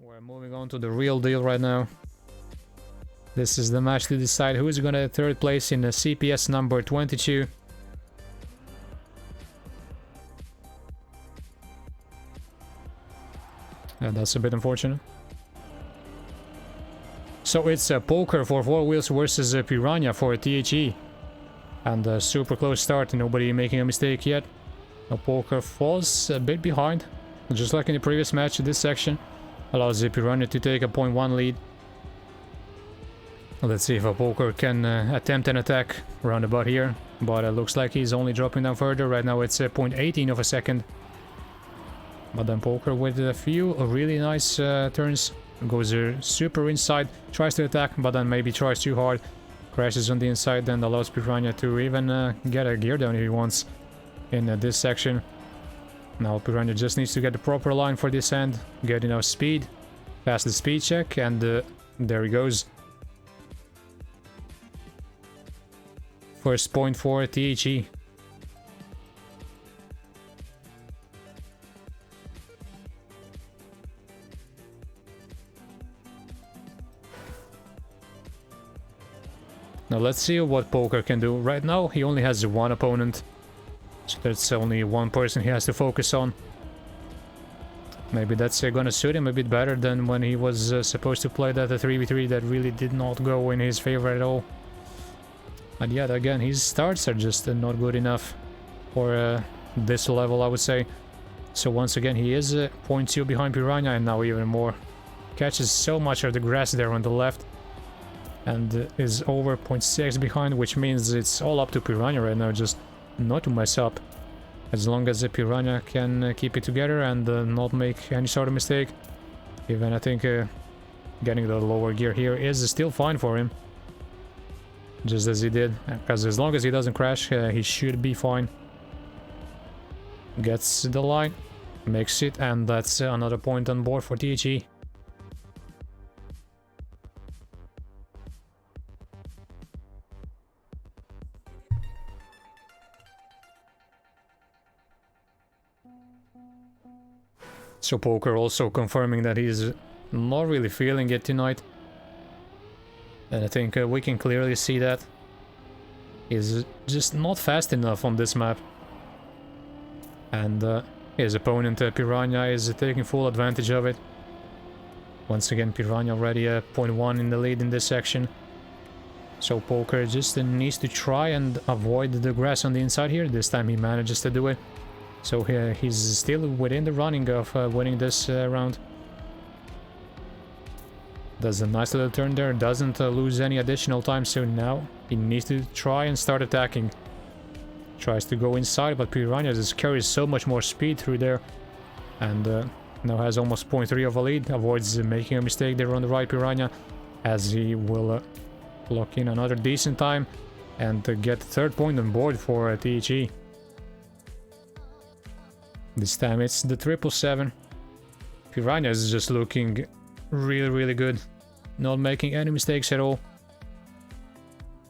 We're moving on to the real deal right now. This is the match to decide who is gonna third place in the CPS number 22. And that's a bit unfortunate. So it's a poker for 4 wheels versus a piranha for a THE. And a super close start, nobody making a mistake yet. A poker falls a bit behind, just like in the previous match. This section allows the piranha to take a 0.1 lead. Let's see if a poker can attempt an attack around about here, but it looks like he's only dropping down further. Right now it's 0.18 of a second. But then poker with a few really nice turns, goes super inside, tries to attack, but then maybe tries too hard, crashes on the inside, then allows piranha to even get a gear down if he wants in this section. Now piranha just needs to get the proper line for this end, get enough speed, pass the speed check, and there he goes. First point for THE. Now let's see what poker can do. Right now he only has one opponent, so there's only one person he has to focus on. Maybe that's gonna suit him a bit better than when he was supposed to play that 3v3 that really did not go in his favor at all. And yet again, his starts are just not good enough for this level, I would say. So once again, he is 0.2 behind piranha, and now even more. Catches so much of the grass there on the left, and is over 0.6 behind, which means it's all up to piranha right now, just not to mess up. As long as the piranha can keep it together and not make any sort of mistake. Even I think getting the lower gear here is still fine for him. Just as he did, because as long as he doesn't crash, he should be fine. Gets the line, makes it, and that's another point on board for THE. So poker also confirming that he's not really feeling it tonight. And I think we can clearly see that he's just not fast enough on this map. And his opponent Piranha is taking full advantage of it. Once again, Piranha already 0.1 in the lead in this section. So poker just needs to try and avoid the grass on the inside here. This time he manages to do it. So he's still within the running of winning this round. Does a nice little turn there, doesn't lose any additional time, so now he needs to try and start attacking. Tries to go inside, but Piranha just carries so much more speed through there. And now has almost 0.3 of a lead, avoids making a mistake there on the right Piranha, as he will lock in another decent time and get the third point on board for THE. This time it's the 777. Piranha is just looking really good, not making any mistakes at all.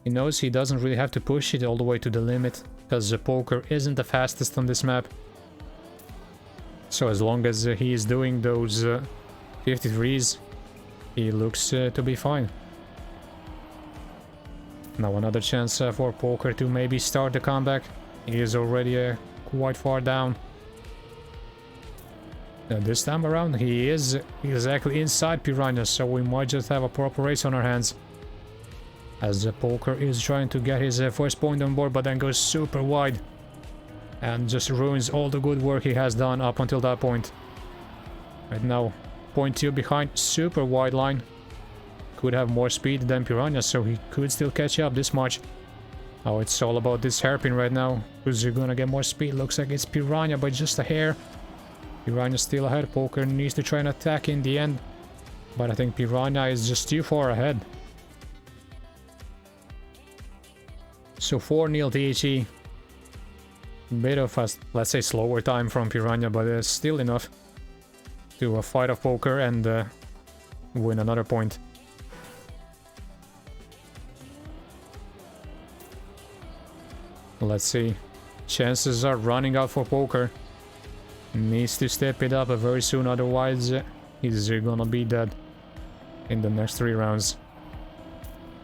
He knows he doesn't really have to push it all the way to the limit, because the poker isn't the fastest on this map. So as long as he is doing those 53s, he looks to be fine. Now another chance for poker to maybe start the comeback. He is already quite far down. This time around he is exactly inside Piranha, so we might just have a proper race on our hands. As poker is trying to get his first point on board, but then goes super wide. And just ruins all the good work he has done up until that point. Right now, 0.2 behind, super wide line. Could have more speed than Piranha, so he could still catch up this much. Oh, it's all about this hairpin right now. Who's gonna get more speed? Looks like it's Piranha by just a hair. Piranha still ahead. Poker needs to try and attack in the end, but I think Piranha is just too far ahead. So 4-0 THE. Bit of a, let's say, slower time from Piranha, but still enough to fight off poker and win another point. Let's see. Chances are running out for poker. Needs to step it up very soon, otherwise he's gonna be dead in the next 3 rounds.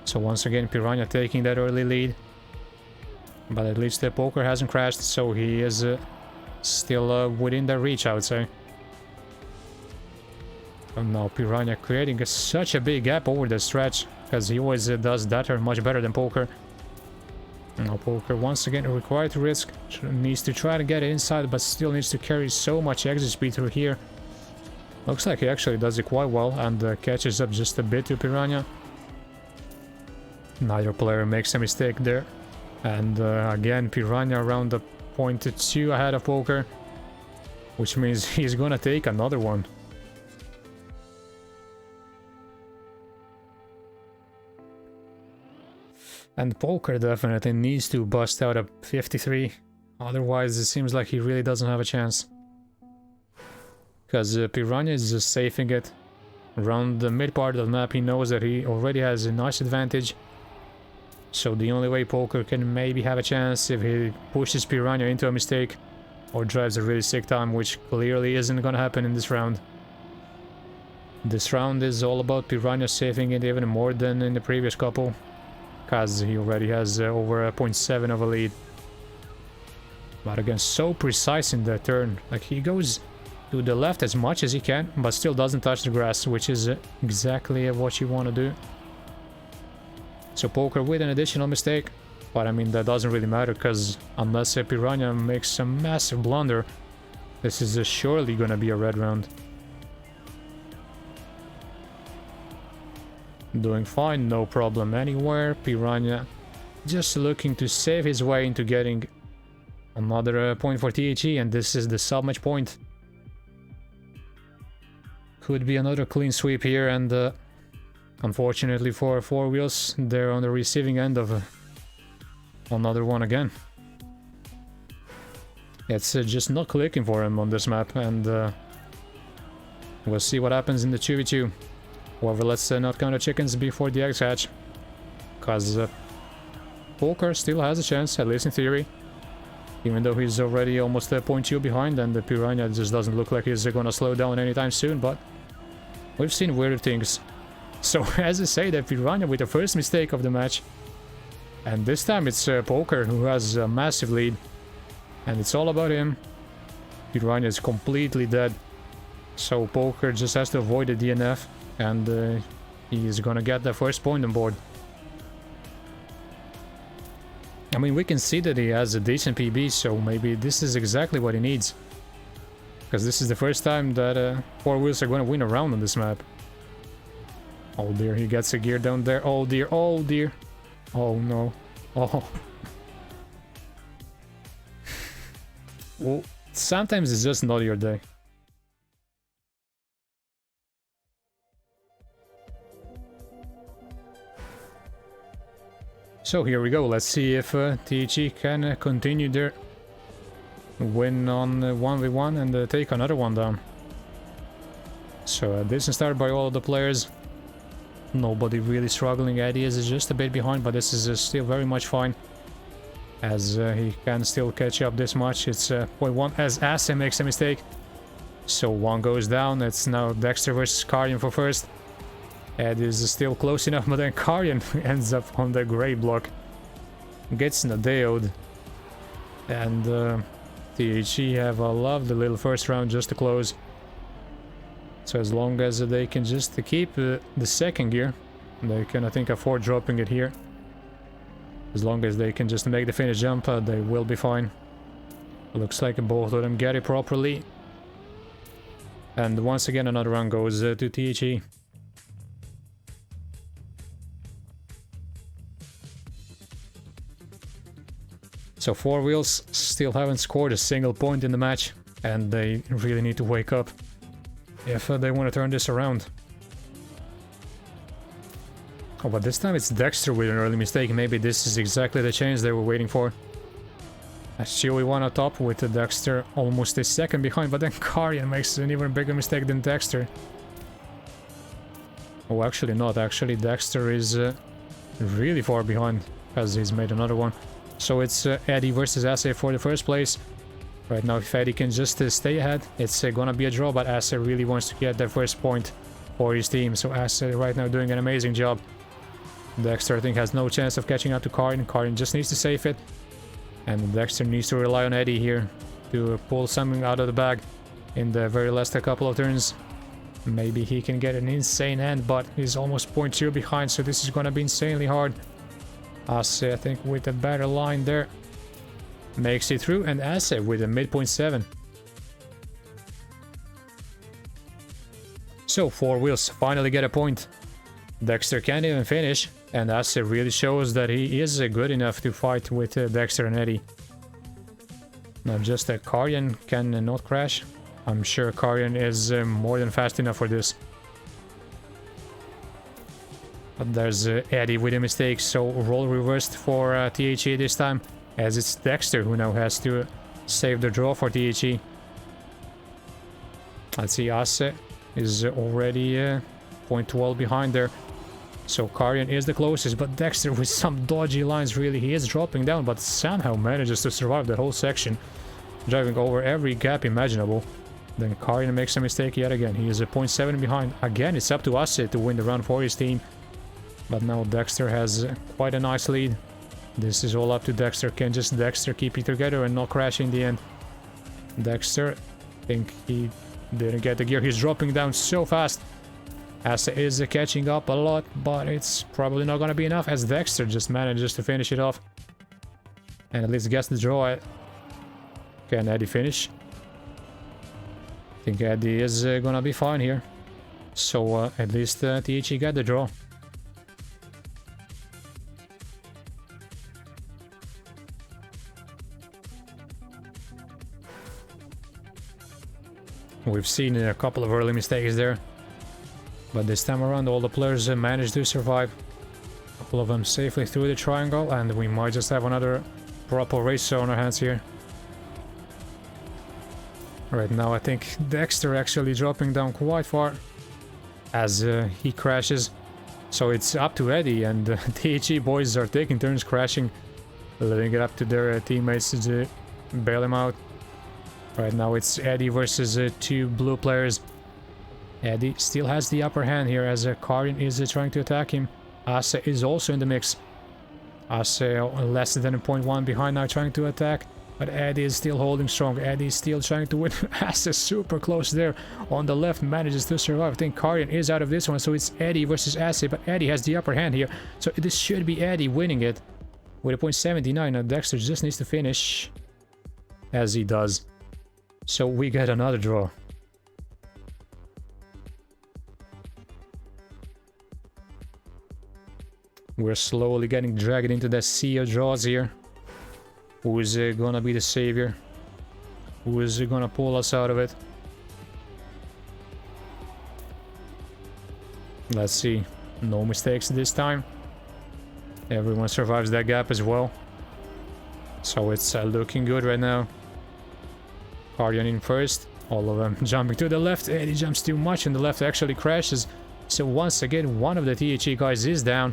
So once again, Piranha taking that early lead. But at least the poker hasn't crashed, so he is still within the reach, I would say. And now Piranha creating such a big gap over the stretch, because he always does that much better than poker. Now poker once again required to risk, needs to try to get it inside, but still needs to carry so much exit speed through here. Looks like he actually does it quite well and catches up just a bit to Piranha. Neither player makes a mistake there. And again, Piranha around the 0.2 ahead of poker, which means he's gonna take another one. And poker definitely needs to bust out a 53, otherwise it seems like he really doesn't have a chance. Because Piranha is just safing it. Around the mid part of the map he knows that he already has a nice advantage. So the only way poker can maybe have a chance if he pushes Piranha into a mistake or drives a really sick time, which clearly isn't gonna happen in this round. This round is all about Piranha saving it even more than in the previous couple, because he already has over a 0.7 of a lead. But again, so precise in that turn. Like, he goes to the left as much as he can, but still doesn't touch the grass, which is exactly what you want to do. So poker with an additional mistake, but I mean that doesn't really matter, because unless Piranha makes a massive blunder, this is surely gonna be a red round. Doing fine, no problem anywhere. Piranha just looking to save his way into getting another point for THE, and this is the sub-match point. Could be another clean sweep here, and unfortunately for Four Wheels, they're on the receiving end of another one again. It's just not clicking for him on this map, and we'll see what happens in the 2v2. However, let's not count the chickens before the eggs hatch, because poker still has a chance, at least in theory. Even though he's already almost 0.2 behind, and the Piranha just doesn't look like he's gonna slow down anytime soon, but we've seen weirder things. So, as I say, the Piranha with the first mistake of the match, and this time it's poker who has a massive lead, and it's all about him. Piranha is completely dead, so poker just has to avoid the DNF, and he is gonna get the first point on board. I mean, we can see that he has a decent PB, so maybe this is exactly what he needs. Because this is the first time that Four Wheels are gonna win a round on this map. Oh dear, he gets a gear down there. Oh dear, oh dear. Oh no. Oh. Well, sometimes it's just not your day. So here we go, let's see if THE can continue their win on 1v1 and take another one down. So a decent start by all of the players. Nobody really struggling. Eddie is just a bit behind, but this is still very much fine, as he can still catch up this much. It's 0.1 as Ase makes a mistake. So one goes down. It's now Dexter versus Karyan for first. Ed is still close enough, but then Karyan ends up on the gray block. Gets Nadeo'd. And THE have a lovely little first round just to close. So as long as they can just keep the second gear, they can, I think, afford dropping it here. As long as they can just make the finish jump, they will be fine. Looks like both of them get it properly. And once again another round goes to THE. So Four Wheels still haven't scored a single point in the match, and they really need to wake up if they want to turn this around. Oh, but this time it's Dexter with an early mistake. Maybe this is exactly the change they were waiting for. As Chewy won on top with Dexter almost a second behind, but then Karyan makes an even bigger mistake than Dexter. Oh, actually not. Actually, Dexter is really far behind, as he's made another one. So it's Eddie versus Ase for the first place. Right now, if Eddie can just stay ahead, it's gonna be a draw, but Asse really wants to get that first point for his team. So Asse right now doing an amazing job. Dexter, I think, has no chance of catching up to Karin. Karin just needs to save it. And Dexter needs to rely on Eddie here to pull something out of the bag in the very last couple of turns. Maybe he can get an insane end, but he's almost 0.2 behind, so this is gonna be insanely hard. Asse, I think, with a better line there, makes it through, and Asse with a mid-0.7. So 4 wheels finally get a point. Dexter can't even finish, and Asse really shows that he is good enough to fight with Dexter and Eddie. Now just that Karjan can not crash. I'm sure Karjan is more than fast enough for this. But there's Eddie with a mistake, so role reversed for THE this time, as it's Dexter who now has to save the draw for THE. Let's see, Asse is already 0.12 behind there. So Karjan is the closest, but Dexter with some dodgy lines, really. He is dropping down, but somehow manages to survive that whole section, driving over every gap imaginable. Then Karjan makes a mistake yet again. He is a 0.7 behind. Again, it's up to Asse to win the round for his team. But now Dexter has quite a nice lead. This is all up to Dexter. Can just Dexter keep it together and not crash in the end? Dexter, I think he didn't get the gear. He's dropping down so fast. Asse is catching up a lot, but it's probably not going to be enough, as Dexter just manages to finish it off. And at least gets the draw. Can Eddie finish? I think Eddie is going to be fine here. So at least THE got the draw. We've seen a couple of early mistakes there, but this time around all the players managed to survive. A couple of them safely through the triangle, and we might just have another proper race on our hands here. Right now I think Dexter actually dropping down quite far as he crashes. So it's up to Eddie, and the THE boys are taking turns crashing, letting it up to their teammates to bail him out. Right now it's Eddie versus 2 blue players. Eddie still has the upper hand here, as Karin is trying to attack him. Asse is also in the mix. Asse less than a 0.1 behind now, trying to attack. But Eddie is still holding strong. Eddie is still trying to win. Asse super close there on the left, manages to survive. I think Karin is out of this one, so it's Eddie versus Asse. But Eddie has the upper hand here, so this should be Eddie winning it with a 0.79. Now Dexter just needs to finish, as he does. So we get another draw. We're slowly getting dragged into the sea of draws here. Who is gonna be the savior? Who is gonna pull us out of it? Let's see. No mistakes this time. Everyone survives that gap as well. So it's looking good right now. Karjan in first. All of them jumping to the left. Eddie jumps too much and the left actually crashes. So once again, one of the THE guys is down.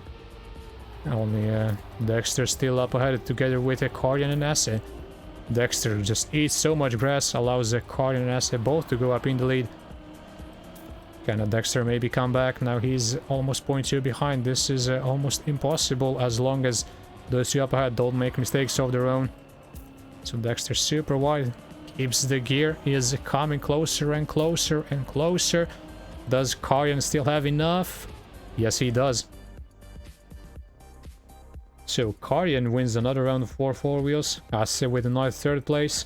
Only Dexter still up ahead together with Karjan and Asse. Dexter just eats so much grass, allows Karjan and Asse both to go up in the lead. Can Dexter maybe come back? Now he's almost 0.2 behind. This is almost impossible as long as those 2 up ahead don't make mistakes of their own. So Dexter super wide, keeps the gear, he is coming closer and closer and closer. Does Karjan still have enough? Yes, he does. So Karjan wins another round for 4 wheels. Asse with a nice 3rd place.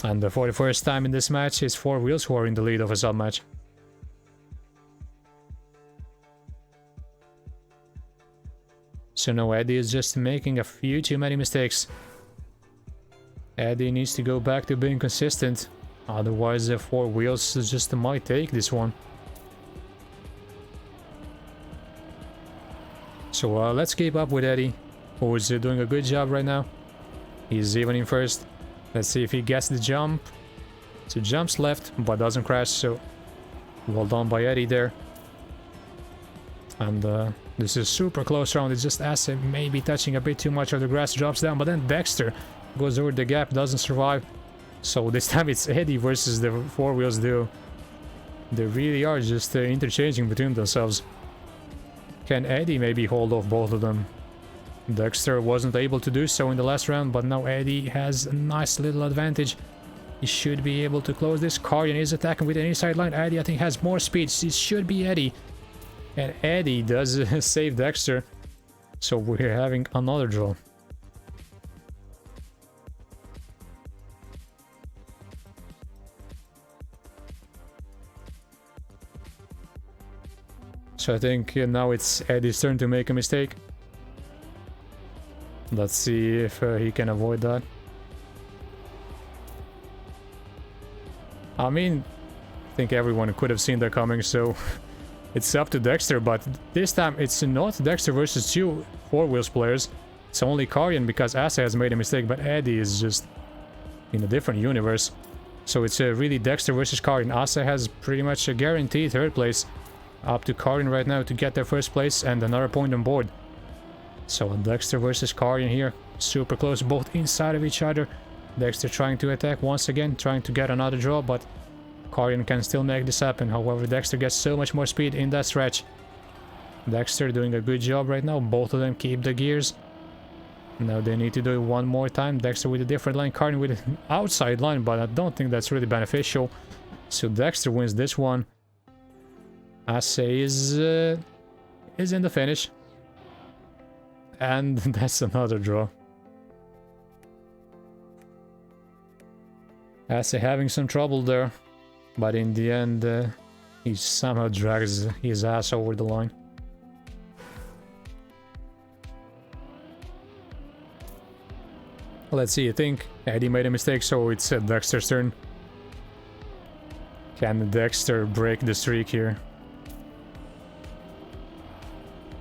And for the first time in this match, it's 4 wheels who are in the lead of a sub-match. So now Eddie is just making a few too many mistakes. Eddie needs to go back to being consistent. Otherwise, 4 wheels just might take this one. So let's keep up with Eddie, who is doing a good job right now. He's even in first. Let's see if he gets the jump. So jumps left, but doesn't crash, so well done by Eddie there. And this is super close round. It's just Asse maybe touching a bit too much of the grass, drops down, but then Dexter goes over the gap, doesn't survive. So this time it's Eddie versus the Four Wheels duo. They really are just interchanging between themselves. Can Eddie maybe hold off both of them? Dexter wasn't able to do so in the last round, but now Eddie has a nice little advantage. He should be able to close this. Karjan is attacking with an inside line. Eddie, I think, has more speed. It should be Eddie. And Eddie does save Dexter. So we're having another draw. So I think now it's Eddie's turn to make a mistake. Let's see if he can avoid that. I mean, I think everyone could have seen that coming, so it's up to Dexter, but this time it's not Dexter versus two Four Wheels players. It's only Karjan because Asa has made a mistake, but Eddie is just in a different universe. So it's really Dexter versus Karjan. Asa has pretty much a guaranteed third place. Up to Karjan right now to get their first place and another point on board. So Dexter versus Karjan here. Super close, both inside of each other. Dexter trying to attack once again, trying to get another draw, but Karjan can still make this happen. However, Dexter gets so much more speed in that stretch. Dexter doing a good job right now. Both of them keep the gears. Now they need to do it one more time. Dexter with a different line, Karjan with an outside line, but I don't think that's really beneficial. So Dexter wins this one. Ase is in the finish. And that's another draw. Ase having some trouble there. But in the end, he somehow drags his ass over the line. Let's see, I think Eddie made a mistake, so it's Dexter's turn. Can Dexter break the streak here?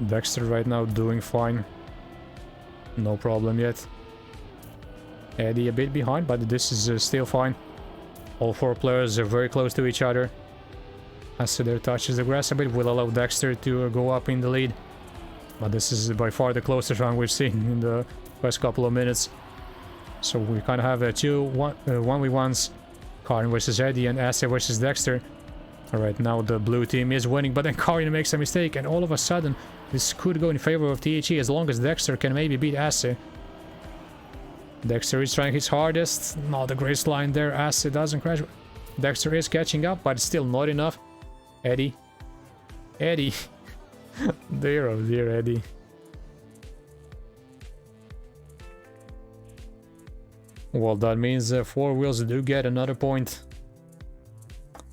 Dexter right now doing fine. No problem yet. Eddie a bit behind, but this is still fine. All four players are very close to each other. As their touches the grass a bit will allow Dexter to go up in the lead. But this is by far the closest round we've seen in the first couple of minutes. So we kind of have two 1v1s. Karjan versus Eddie and Ase versus Dexter. Alright, now the blue team is winning, but then Karjan makes a mistake, and all of a sudden this could go in favor of THE as long as Dexter can maybe beat Ase. Dexter is trying his hardest. Not a great line there. Ase doesn't crash. Dexter is catching up, but still not enough. Eddie. Eddie. Dear, oh dear, Eddie. Well, that means Four Wheels do get another point.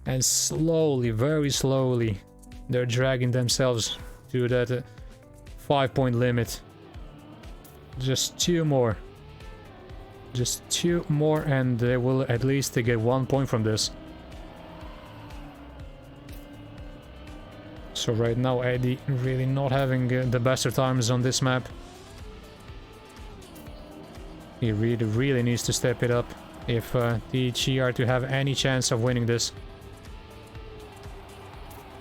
And slowly, very slowly, they're dragging themselves to that 5-point limit. Just two more. Just two more and they will at least get 1 point from this. So right now Eddie really not having the best of times on this map. He really needs to step it up if THE are to have any chance of winning this.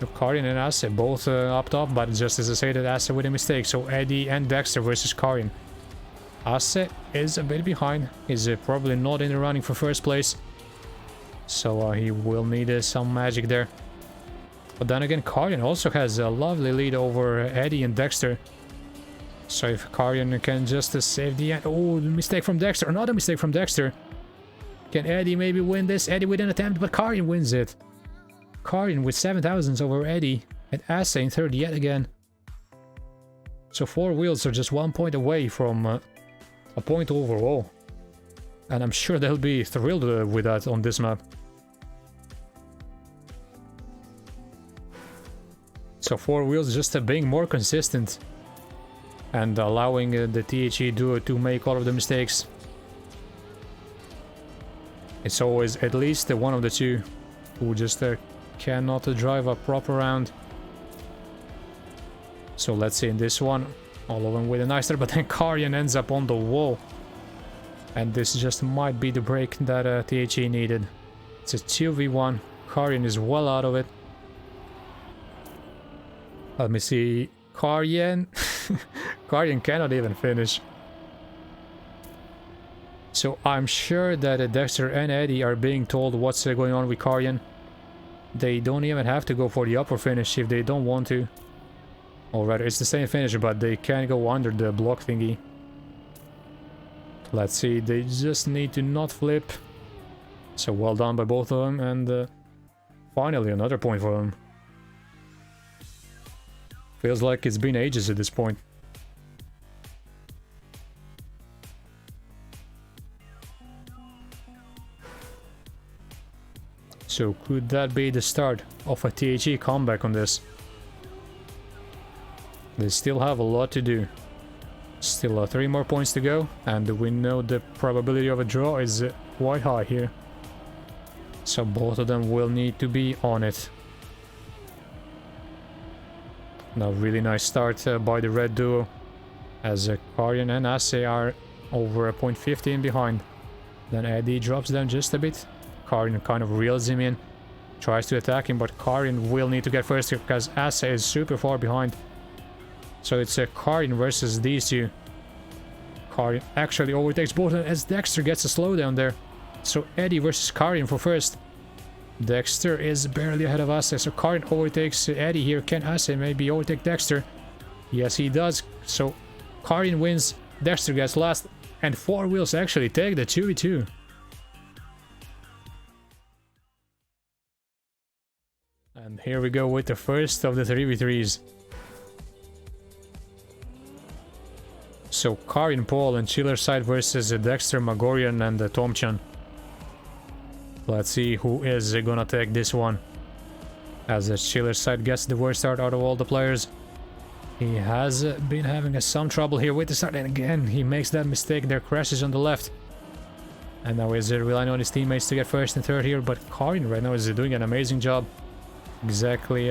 Karjan and Ase both up top, but just as I said, Ase with a mistake. So Eddie and Dexter versus Karjan. Ase is a bit behind. He's probably not in the running for first place. So he will need some magic there. But then again, Karjan also has a lovely lead over Eddie and Dexter. So if Karjan can just save the end... Oh, mistake from Dexter. Another mistake from Dexter. Can Eddie maybe win this? Eddie with an attempt, but Karjan wins it. Karjan with 7,000s over Eddie. And Ase in third yet again. So Four Wheels are just 1 point away from a point overall. And I'm sure they'll be thrilled with that on this map. So Four Wheels just being more consistent. And allowing the THE duo to make all of the mistakes. It's always at least one of the two who just cannot drive a proper round. So let's see in this one. All of them with a nice start, but then Karjan ends up on the wall. And this just might be the break that THE needed. It's a 2v1. Karjan is well out of it. Let me see. Karjan. Karjan cannot even finish. So I'm sure that Dexter and Eddie are being told what's going on with Karyan. They don't even have to go for the upper finish if they don't want to. Or rather, it's the same finish, but they can't go under the block thingy. Let's see, they just need to not flip. So well done by both of them, and finally another point for them. Feels like it's been ages at this point. So could that be the start of a THE comeback on this? They still have a lot to do. Still 3 more points to go, and we know the probability of a draw is quite high here. So both of them will need to be on it. Now really nice start by the red duo, as Karyan and Asse are over a 0.15 behind. Then Eddie drops them just a bit. Karyan kind of reels him in, tries to attack him, but Karyan will need to get first here because Asse is super far behind. So it's Karyan versus these two. Karyan actually overtakes both of them as Dexter gets a slowdown there. So Eddie versus Karyan for first. Dexter is barely ahead of Asse, so Karyan overtakes Eddie here. Can Asse maybe overtake Dexter? Yes, he does. So Karyan wins, Dexter gets last, and 4 Wheels actually take the 2v2. And here we go with the first of the 3v3s. So Karyan Paul and Chiller Side versus Dexter Magorian and Tomchan. Let's see who is gonna take this one. As the Chiller Side gets the worst start out of all the players. He has been having some trouble here with the start, and again he makes that mistake. There crashes on the left. And now he's relying on his teammates to get first and third here, but Karyan right now is doing an amazing job. Exactly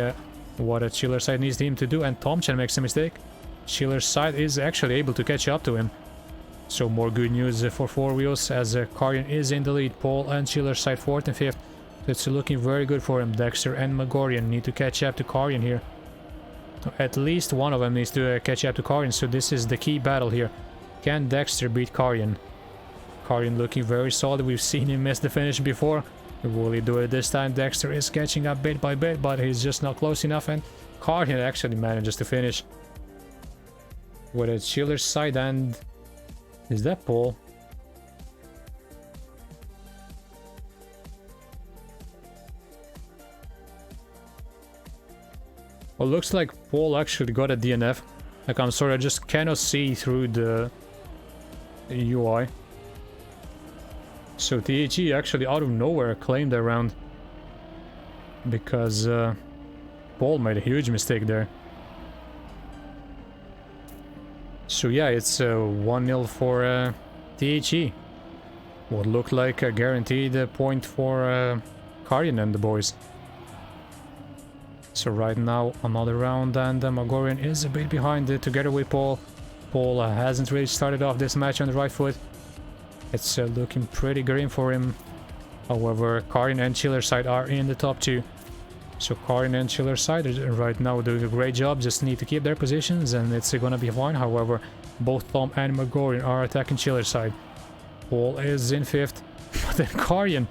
what a Chiller Side needs him to do, and Tomchan makes a mistake. Chiller Side is actually able to catch up to him. So more good news for 4 Wheels, as Karyan is in the lead. Paul and Chiller Side 4th and 5th. It's looking very good for him. Dexter and Magorian need to catch up to Karyan here. At least one of them needs to catch up to Karyan, so this is the key battle here. Can Dexter beat Karyan? Karyan looking very solid. We've seen him miss the finish before. Will he do it this time? Dexter is catching up bit by bit, but he's just not close enough, and Karyan actually manages to finish. With a Chiller Side, and is that Paul? Well, looks like Paul actually got a DNF. Like, I'm sorry, I just cannot see through the UI. So THE actually out of nowhere claimed that round. Because Paul made a huge mistake there. So yeah, it's 1-0 for THE. What looked like a guaranteed point for Karyan and the boys. So right now, another round, and Magorian is a bit behind together with Paul. Paul hasn't really started off this match on the right foot. It's looking pretty grim for him. However, Karyan and Chiller Side are in the top 2. So Karyan and Chiller Side are right now doing a great job, just need to keep their positions and it's gonna be fine. However, both Tom and Magorian are attacking Chiller Side. Paul is in 5th, but then Karyan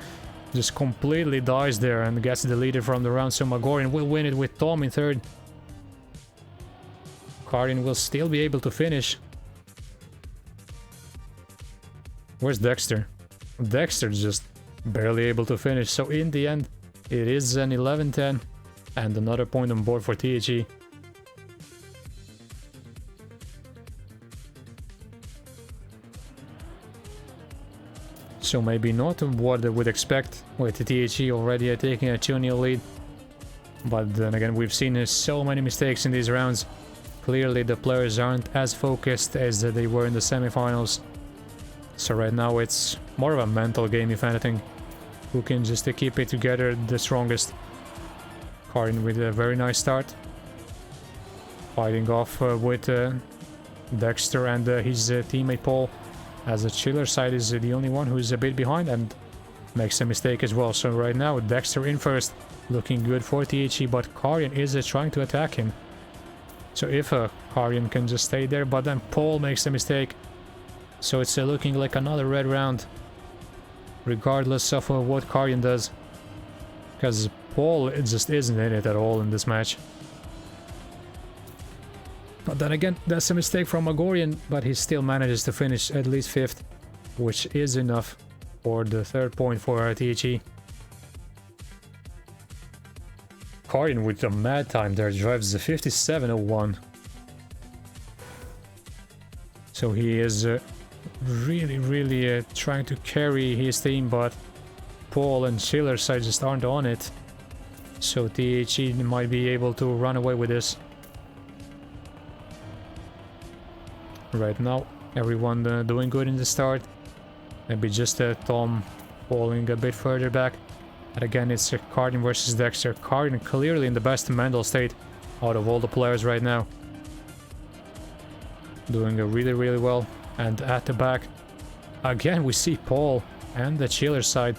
just completely dies there and gets deleted from the round, so Magorian will win it with Tom in 3rd. Karyan will still be able to finish. Where's Dexter? Dexter's just barely able to finish, so in the end it is an 11-10 and another point on board for THE. So maybe not what they would expect with the THE already taking a 2-0 lead. But then again, we've seen so many mistakes in these rounds. Clearly the players aren't as focused as they were in the semifinals. So right now it's more of a mental game, if anything. Who can just keep it together the strongest. Karyan with a very nice start. Fighting off with Dexter and his teammate Paul. As the Chiller Side is the only one who's a bit behind and makes a mistake as well. So right now Dexter in first, looking good for THE, but Karyan is trying to attack him. So if Karyan can just stay there, but then Paul makes a mistake. So it's looking like another red round, regardless of what Karjan does. Because Paul just isn't in it at all in this match. But then again, that's a mistake from Magorian, but he still manages to finish at least 5th, which is enough for the 3rd point for THE. Karjan with a mad time there drives the 57.01. So he is really trying to carry his team, but Paul and Schiller's side just aren't on it. So THE might be able to run away with this. Right now, everyone doing good in the start. Maybe just Tom falling a bit further back. And again, it's Karjan versus Dexter. Karjan clearly in the best mental state out of all the players right now. Doing really well. And at the back, again we see Paul and the Chiller side.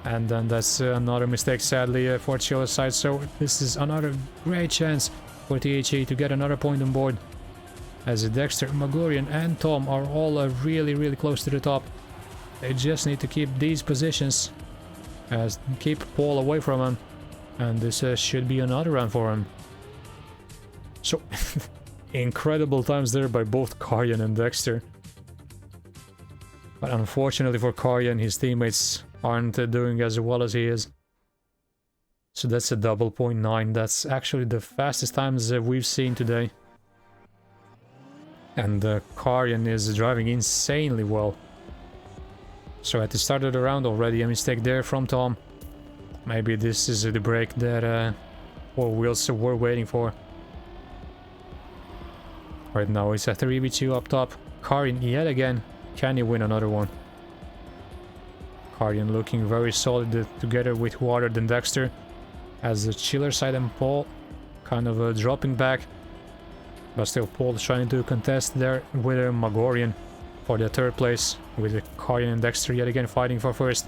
And then that's another mistake, sadly, for Chiller side. So this is another great chance for THE to get another point on board. As Dexter, Magorian and Tom are all really close to the top. They just need to keep these positions, keep Paul away from him, and this should be another round for him. So, incredible times there by both Karjan and Dexter. But unfortunately for Karjan, his teammates aren't doing as well as he is. So that's a double 0.9. That's actually the fastest times we've seen today. And Karjan is driving insanely well. So at the start of the round already a mistake there from Tom. Maybe this is the break that 4 Wheels were waiting for. Right now it's a 3v2 up top. Karjan yet again. Can he win another one? Karjan looking very solid together with Water than Dexter. As the Chiller side and Paul kind of dropping back. But still Paul trying to contest there with Magorian for the 3rd place. With Karjan and Dexter yet again fighting for 1st.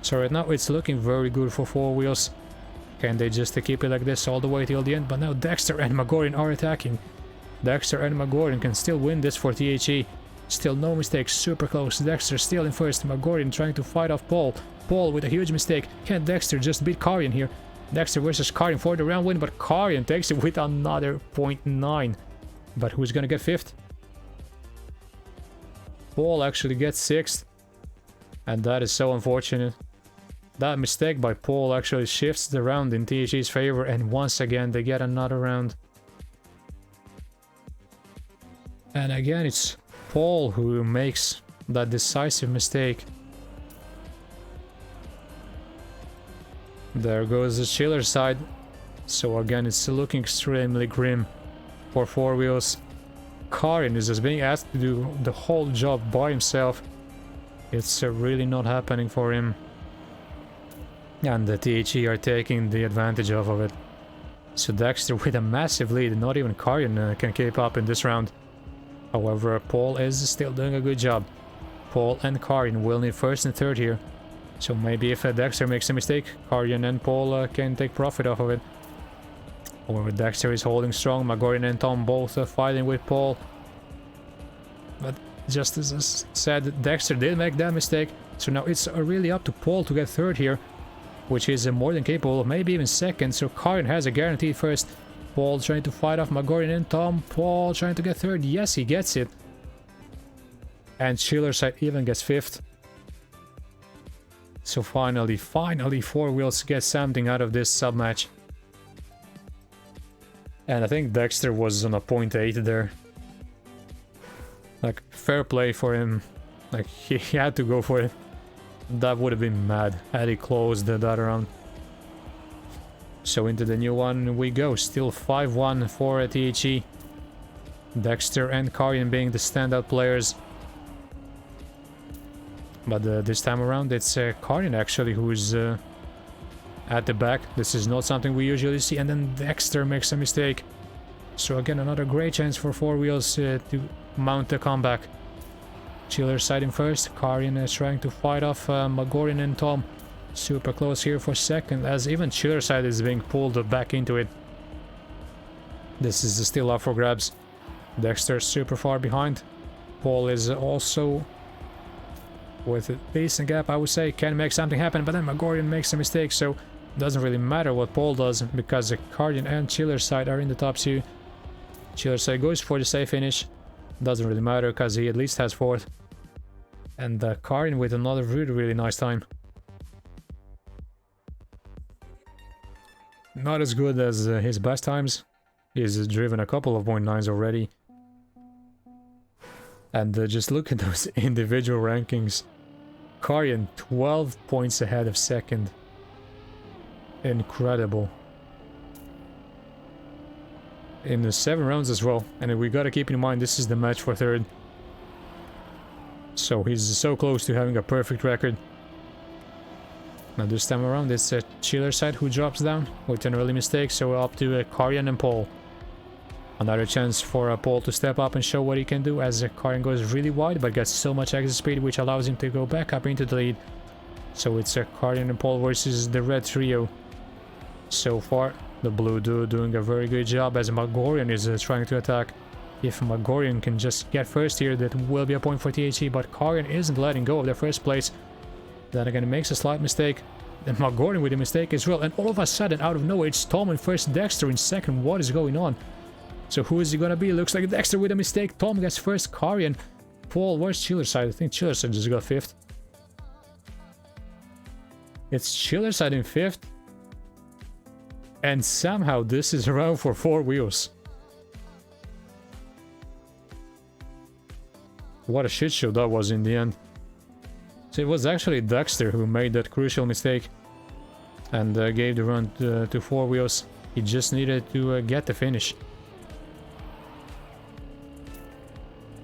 So right now it's looking very good for 4 Wheels. Can they just keep it like this all the way till the end? But now Dexter and Magorian are attacking. Dexter and Magorian can still win this for THE. Still no mistakes, super close. Dexter still in 1st. Magorian trying to fight off Paul. Paul with a huge mistake. Can Dexter just beat Karjan here? Dexter versus Karjan for the round win, but Karjan takes it with another 0.9. But who's gonna get 5th? Paul actually gets 6th. And that is so unfortunate. That mistake by Paul actually shifts the round in THE's favor, and once again they get another round. And again it's Paul who makes that decisive mistake. There goes the Chiller side. So again it's looking extremely grim for 4 Wheels. Karjan is just being asked to do the whole job by himself. It's really not happening for him. And the THE are taking the advantage of it. So Dexter with a massive lead, not even Karjan can keep up in this round. However, Paul is still doing a good job. Paul and Karjan will need 1st and 3rd here. So maybe if Dexter makes a mistake, Karjan and Paul can take profit off of it. However, Dexter is holding strong. Magorian and Tom both fighting with Paul. But just as I said, Dexter did make that mistake. So now it's really up to Paul to get 3rd here, which is more than capable of maybe even 2nd. So Karjan has a guaranteed 1st. Paul trying to fight off Magorian and Tom. Paul trying to get 3rd. Yes, he gets it. And Chiller side even gets 5th. So finally 4 Wheels get something out of this sub-match. And I think Dexter was on a 0.8 there. Like, fair play for him. Like, he had to go for it. That would have been mad had he closed that round. So into the new one we go. Still 5-1 for THE. Dexter and Karjan being the standout players. But this time around it's Karjan actually who's at the back. This is not something we usually see. And then Dexter makes a mistake. So again another great chance for 4 Wheels to mount a comeback. Chiller side in 1st. Karjan is trying to fight off Magorian and Tom. Super close here for 2nd, as even Chiller side is being pulled back into it. This is still up for grabs. Dexter super far behind. Paul is also with a decent gap, I would say, can make something happen, but then Magorian makes a mistake, so it doesn't really matter what Paul does, because the Guardian and Chiller side are in the top 2. Chiller side goes for the safe finish. Doesn't really matter, because he at least has 4th. And Guardian with another really nice time. Not as good as his best times. He's driven a couple of 0.9s already. And just look at those individual rankings. Guardian 12 points ahead of second. Incredible. In the 7 rounds as well. And we gotta keep in mind this is the match for 3rd. So he's so close to having a perfect record. Now this time around it's a Chiller side who drops down with an early mistake, so we're up to Guardian and Paul. Another chance for Paul to step up and show what he can do, as Guardian goes really wide but gets so much exit speed which allows him to go back up into the lead. So it's Guardian and Paul versus the red trio. So far the blue duo doing a very good job, as Magorian is trying to attack. If Magorian can just get first here, that will be a point for THE, but Guardian isn't letting go of their first place. Then again, makes a slight mistake. Then Magorian with a mistake as well, and all of a sudden, out of nowhere, it's Tom in first, Dexter in second. What is going on? So who is he gonna be? Looks like Dexter with a mistake. Tom gets first, Guardian. Paul, where's Chiller side? I think Chiller side just got 5th. It's Chiller side in 5th. And somehow this is around for 4 wheels. What a shit show that was in the end. So it was actually Dexter who made that crucial mistake and gave the run to 4 wheels. He just needed to get the finish.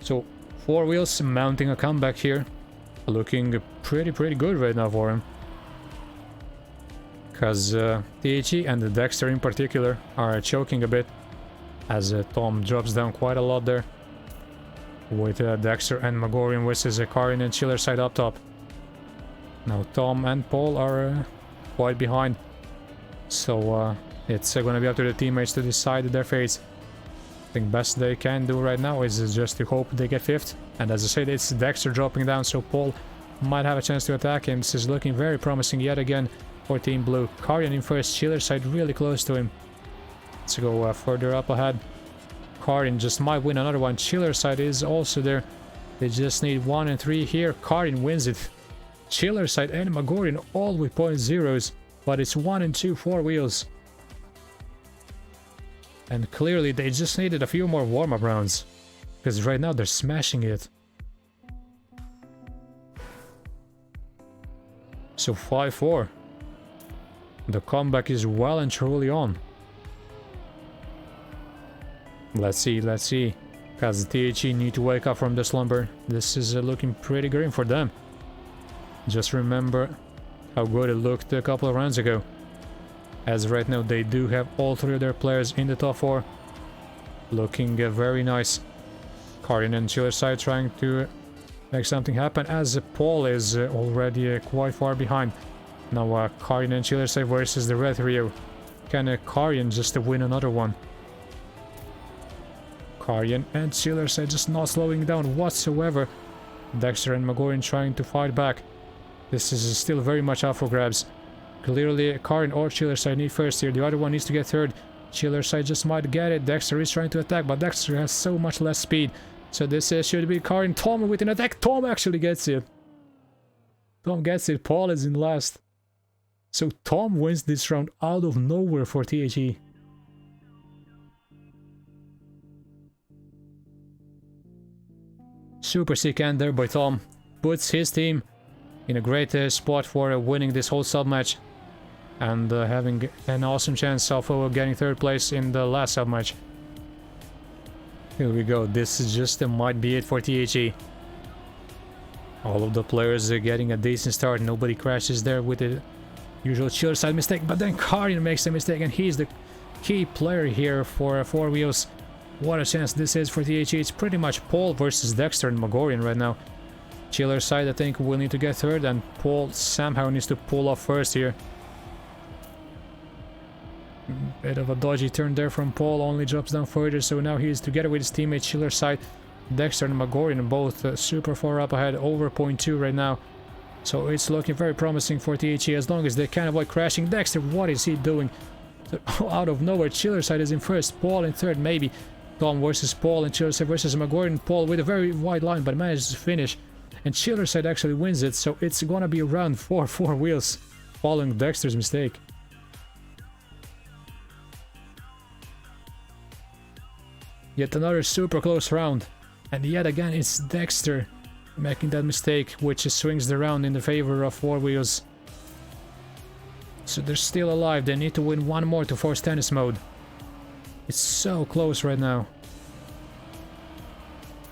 So 4 wheels mounting a comeback here. Looking pretty good right now for him. Because THE and the Dexter in particular are choking a bit, as Tom drops down quite a lot there. With Dexter and Magorian versus Guardian and Chiller side up top. Now Tom and Paul are quite behind. So it's going to be up to the teammates to decide their fates. I think best they can do right now is just to hope they get 5th. And as I said, it's Dexter dropping down, so Paul might have a chance to attack him. This is looking very promising yet again for Team Blue. Guardian in first, Chiller side really close to him. Let's go further up ahead. Guardian just might win another one. Chiller side is also there. They just need 1 and 3 here. Guardian wins it. Chiller side and Magorian all with 0.0s, but it's 1 and 2 4 wheels. And clearly they just needed a few more warm-up rounds, because right now they're smashing it. So 5-4. The comeback is well and truly on. Let's see, because THE need to wake up from the slumber. This is looking pretty grim for them. Just remember how good it looked a couple of rounds ago. As right now they do have all 3 of their players in the top 4. Looking very nice. Guardian and Chiller side trying to make something happen, as Paul is already quite far behind. Now Guardian and Chiller side versus the red trio. Can Guardian just win another one? Guardian and Chiller side just not slowing down whatsoever. Dexter and Magorian trying to fight back. This is still very much up for grabs. Clearly Guardian or Chiller side need first here. The other one needs to get 3rd. Chiller side just might get it. Dexter is trying to attack, but Dexter has so much less speed. So this should be Guardian. Tom with an attack. Tom actually gets it. Tom gets it. Paul is in last. So Tom wins this round out of nowhere for THE. Super sick end there by Tom. Puts his team in a great spot for winning this whole sub-match. And having an awesome chance of getting 3rd place in the last sub-match. Here we go. This is just might be it for THE. All of the players are getting a decent start. Nobody crashes there with the usual Chiller side mistake. But then Guardian makes a mistake, and he's the key player here for 4 wheels. What a chance this is for THE. It's pretty much Paul versus Dexter and Magorian right now. Chiller side, I think, will need to get 3rd, and Paul somehow needs to pull off first here. Bit of a dodgy turn there from Paul, only drops down further, so now he is together with his teammate Chiller side. Dexter and Magorian both super far up ahead, over 0.2 right now. So it's looking very promising for THE as long as they can avoid crashing. Dexter, what is he doing? Out of nowhere, Chillerside is in first, Paul in third, maybe. Tom versus Paul, and Chillerside versus Magorian. Paul with a very wide line, but manages to finish. And Chillerside actually wins it, so it's gonna be round 4, 4 wheels, following Dexter's mistake. Yet another super close round. And yet again, it's Dexter making that mistake, which swings the round in the favor of 4 wheels. So they're still alive. They need to win one more to force tennis mode. It's so close right now.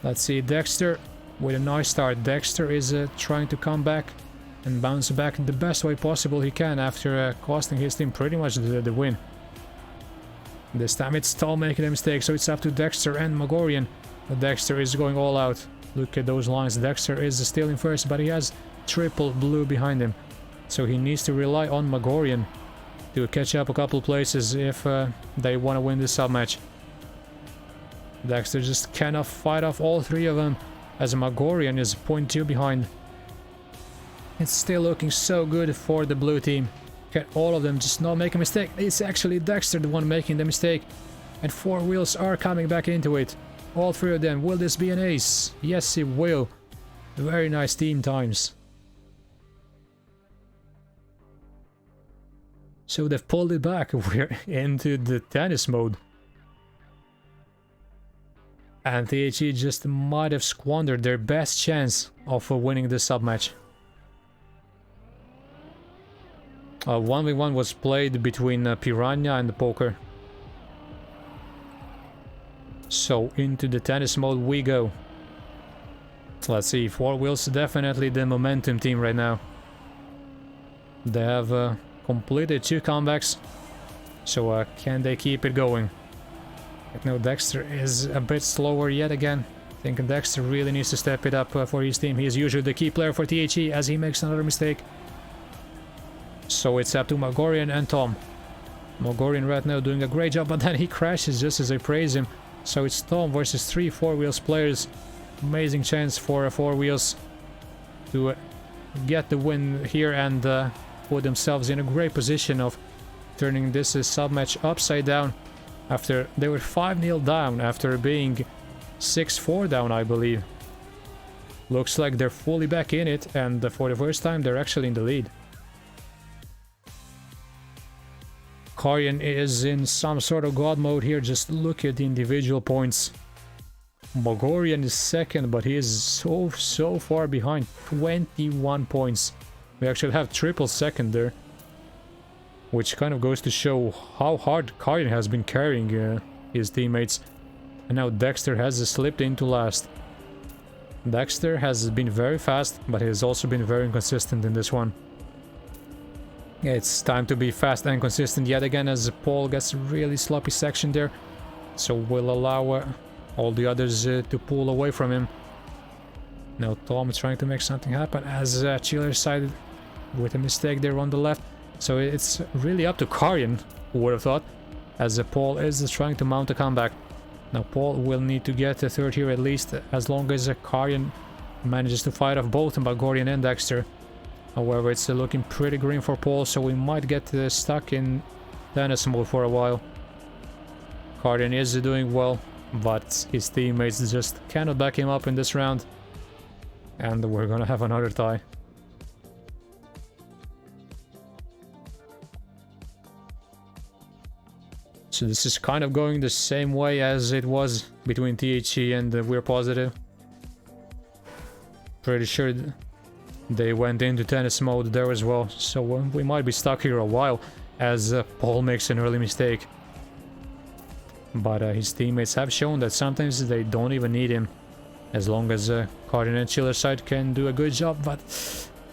Let's see, Dexter with a nice start. Dexter is trying to come back and bounce back in the best way possible he can after costing his team pretty much the win. This time it's Tom making a mistake, so it's up to Dexter and Magorian. But Dexter is going all out. Look at those lines. Dexter is still in first, but he has triple blue behind him. So he needs to rely on Magorian to catch up a couple places if they want to win this sub-match. Dexter just cannot fight off all 3 of them, as Magorian is 0.2 behind. It's still looking so good for the blue team. Can all of them just not make a mistake? It's actually Dexter the one making the mistake. And 4 wheels are coming back into it. All 3 of them. Will this be an ace? Yes, it will. Very nice team times. So they've pulled it back. We're into the tennis mode. And THE just might have squandered their best chance of winning this sub-match. 1v1 was played between Piranha and the Poker. So into the tennis mode we go. Let's see, 4 wheels definitely the momentum team right now. They have completed 2 comebacks. So can they keep it going? No, Dexter is a bit slower yet again. I think Dexter really needs to step it up for his team. He is usually the key player for THE as he makes another mistake. So it's up to Magorian and Tom. Magorian right now doing a great job, but then he crashes just as I praise him. So it's Tom versus 3 4 wheels players. Amazing chance for 4 wheels to get the win here and put themselves in a great position of turning this sub-match upside down after they were 5-0 down after being 6-4 down, I believe. Looks like they're fully back in it, and for the first time they're actually in the lead. Karyan is in some sort of god mode here. Just look at the individual points. Magorian is second, but he is so far behind. 21 points. We actually have triple second there, which kind of goes to show how hard Karyan has been carrying his teammates. And now Dexter has slipped into last. Dexter has been very fast, but he has also been very inconsistent in this one. Yeah, it's time to be fast and consistent yet again, as Paul gets a really sloppy section there. So we'll allow all the others to pull away from him. Now Tom is trying to make something happen as Chillerside with a mistake there on the left. So it's really up to Karyan, who would have thought, as Paul is trying to mount a comeback. Now Paul will need to get a third here at least, as long as Karyan manages to fight off both Magorian and Dexter. However, it's looking pretty green for Paul, so we might get stuck in tennis mode for a while. Karyan is doing well, but his teammates just cannot back him up in this round. And we're gonna have another tie. So this is kind of going the same way as it was between THE and We're Positive. Pretty sure they went into tennis mode there as well, so we might be stuck here a while as Paul makes an early mistake. But his teammates have shown that sometimes they don't even need him, as long as Karyan and Chillerside can do a good job. But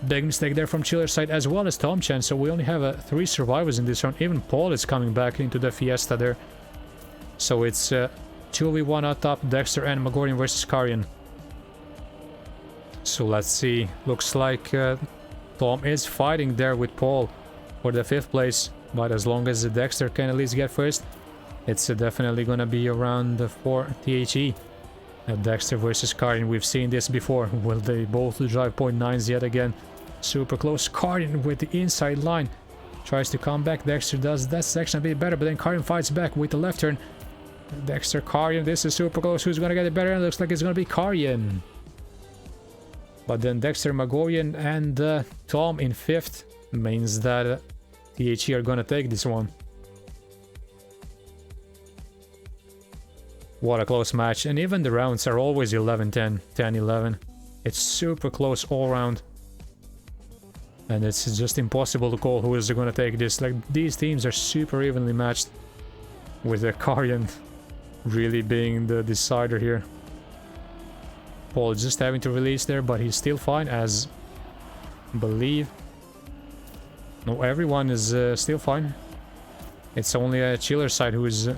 big mistake there from Chillerside as well as Tom Chan, so we only have 3 survivors in this round. Even Paul is coming back into the fiesta there. So it's 2v1 on top, Dexter and Magorian versus Karyan. So let's see, looks like Tom is fighting there with Paul for the 5th place, but as long as Dexter can at least get first, it's definitely gonna be around for THE. Dexter versus Cardin, we've seen this before. Will they both drive .9s yet again? Super close. Cardin with the inside line. Tries to come back. Dexter does that section a bit better, but then Cardin fights back with the left turn. Dexter, Cardin, this is super close. Who's gonna get it better? It looks like it's gonna be Cardin. But then Dexter, Magorian, and Tom in 5th means that THE are gonna take this one. What a close match, and even the rounds are always 11-10, 10-11. It's super close all round. And it's just impossible to call who is gonna take this. Like, these teams are super evenly matched, with the Carian really being the decider here. Paul just having to release there, but he's still fine, as I believe. No, everyone is still fine. It's only a Chiller side who is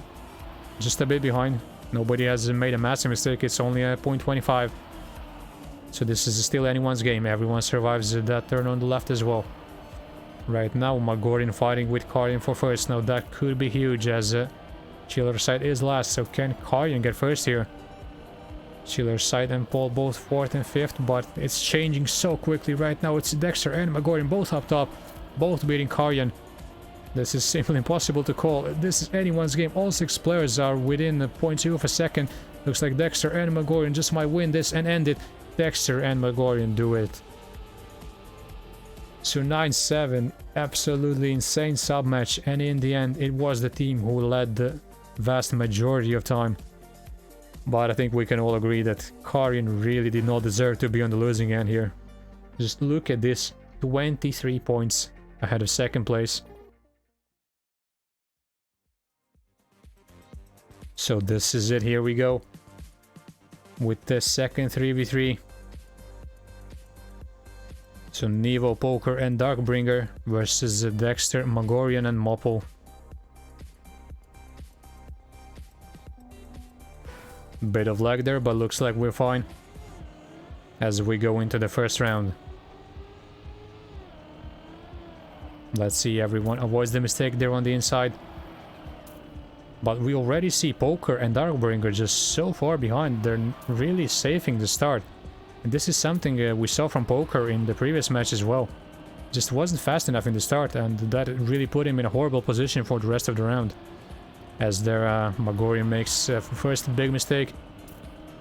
just a bit behind. Nobody has made a massive mistake. It's only a .25. So this is still anyone's game. Everyone survives that turn on the left as well. Right now, Magorian fighting with Carian for first. Now that could be huge, as Chiller side is last. So can Carian get first here? Chiller side and Paul both 4th and 5th, but it's changing so quickly right now. It's Dexter and Magorian both up top, both beating Carian. This is simply impossible to call. This is anyone's game. All 6 players are within 0.2 of a second. Looks like Dexter and Magorian just might win this and end it. Dexter and Magorian do it. So 9-7, absolutely insane sub match, and in the end it was the team who led the vast majority of time. But I think we can all agree that Carian really did not deserve to be on the losing end here. Just look at this, 23 points ahead of 2nd place. So this is it, here we go. With the 2nd 3v3. So Nevo, Poker and Darkbringer versus Dexter, Magorian and Mopple. Bit of lag there, but looks like we're fine as we go into the first round. Let's see, everyone avoids the mistake there on the inside. But we already see Poker and Darkbringer just so far behind. They're really safing the start. And this is something we saw from Poker in the previous match as well. Just wasn't fast enough in the start, and that really put him in a horrible position for the rest of the round. As there, Magorian makes first big mistake.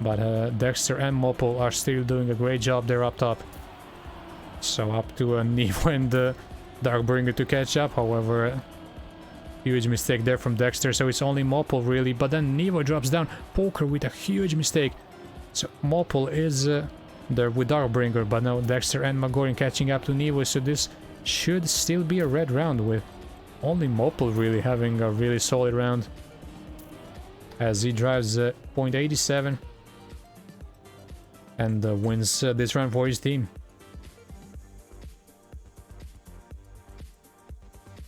But Dexter and Mopple are still doing a great job there up top. So up to Nevo and Darkbringer to catch up, however... huge mistake there from Dexter, so it's only Mopple really, but then Nevo drops down. Poker with a huge mistake. So Mopple is there with Darkbringer, but now Dexter and Magorian catching up to Nevo, so this should still be a red round, with only Mopple really having a really solid round. As he drives .87 and wins this round for his team.